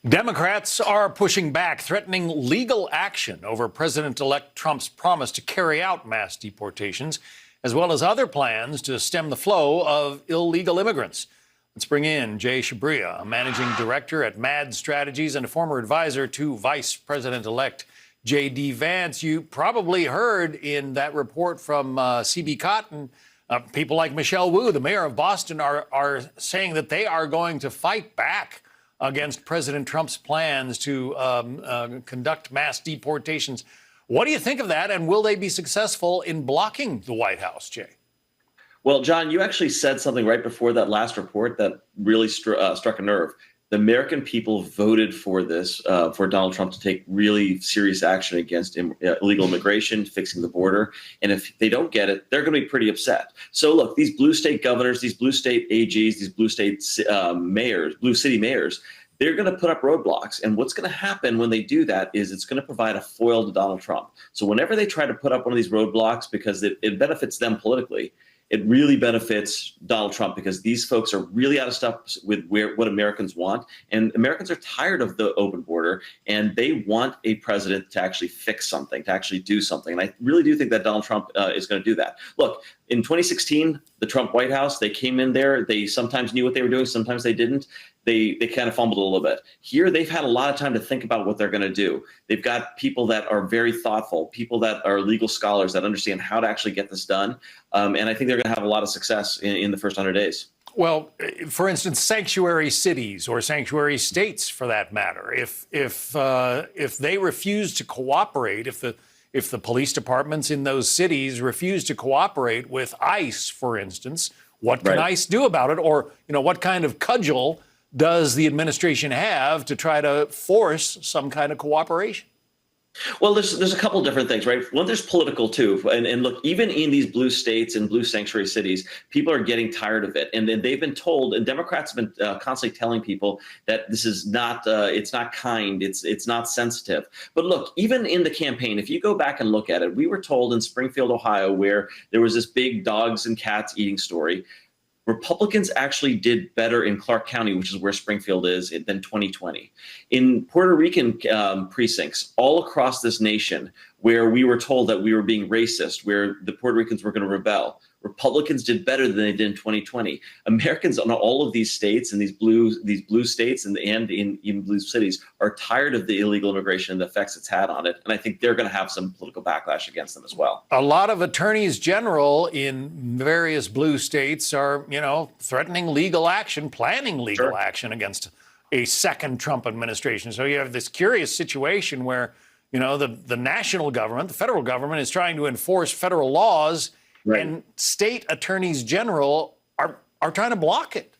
Democrats are pushing back, threatening legal action over President-elect Trump's promise to carry out mass deportations, as well as other plans to stem the flow of illegal immigrants. Let's bring in Jai Chabria, a managing director at MAD Strategies and a former advisor to Vice President-elect J.D. Vance. You probably heard in that report from C.B. Cotton, people like Michelle Wu, the mayor of Boston, are saying that they are going to fight back against President Trump's plans to conduct mass deportations. What do you think of that, and will they be successful in blocking the White House, Jay? Well, John, you actually said something right before that last report that really struck a nerve. The American people voted for this, for Donald Trump to take really serious action against illegal immigration, fixing the border. And if they don't get it, they're going to be pretty upset. So look, these blue state governors, these blue state AGs, these blue state mayors, blue city mayors, they're going to put up roadblocks. And what's going to happen when they do that is it's going to provide a foil to Donald Trump. So whenever they try to put up one of these roadblocks, because it benefits them politically, it really benefits Donald Trump, because these folks are really out of step with what Americans want. And Americans are tired of the open border, and they want a president to actually fix something, to actually do something. And I really do think that Donald Trump is going to do that. Look, in 2016, the Trump White House, they came in there. They sometimes knew what they were doing. Sometimes they didn't. They kind of fumbled a little bit. Here, they've had a lot of time to think about what they're going to do. They've got people that are very thoughtful, people that are legal scholars that understand how to actually get this done. And I think they're going to have a lot of success in the first 100 days. Well, for instance, sanctuary cities or sanctuary states, for that matter, if they refuse to cooperate, if the police departments in those cities refuse to cooperate with ICE, for instance, what can ICE do about it? Or, what kind of cudgel does the administration have to try to force some kind of cooperation? Well, there's a couple of different things, right? One, there's political too. And look, even in these blue states and blue sanctuary cities, people are getting tired of it. And then they've been told, and Democrats have been constantly telling people that this is not, it's not kind, it's not sensitive. But look, even in the campaign, if you go back and look at it, we were told in Springfield, Ohio, where there was this big dogs and cats eating story, Republicans actually did better in Clark County, which is where Springfield is, than 2020. In Puerto Rican precincts all across this nation, where we were told that we were being racist, where the Puerto Ricans were going to rebel, Republicans did better than they did in 2020. Americans in all of these states and these blue states and in blue cities are tired of the illegal immigration and the effects it's had on it. And I think they're going to have some political backlash against them as well. A lot of attorneys general in various blue states are, threatening legal action, planning legal action against a second Trump administration. So you have this curious situation where, the national government, the federal government, is trying to enforce federal laws. Right. And state attorneys general are trying to block it.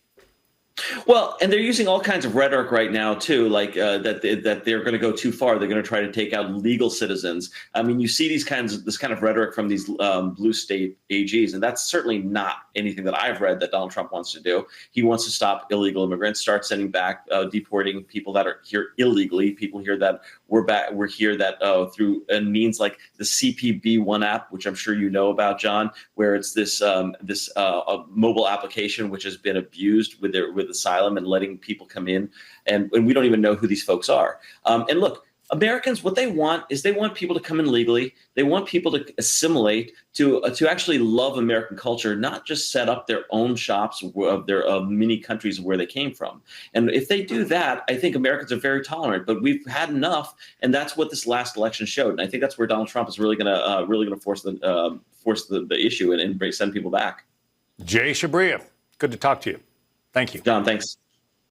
Well, and they're using all kinds of rhetoric right now, too, like that they're going to go too far. They're going to try to take out legal citizens. I mean, you see this kind of rhetoric from these blue state AGs, and that's certainly not anything that I've read that Donald Trump wants to do. He wants to stop illegal immigrants, start sending back, deporting people that are here illegally, people here that we're here that through means like the CPB-1 app, which I'm sure you know about, John, where it's this mobile application which has been abused with asylum and letting people come in, and we don't even know who these folks are. And look, Americans, what they want is they want people to come in legally. They want people to assimilate, to actually love American culture, not just set up their own shops of their many countries where they came from. And if they do that, I think Americans are very tolerant. But we've had enough, and that's what this last election showed. And I think that's where Donald Trump is really going to force the issue and send people back. Jai Chabria, good to talk to you. Thank you, John. Thanks.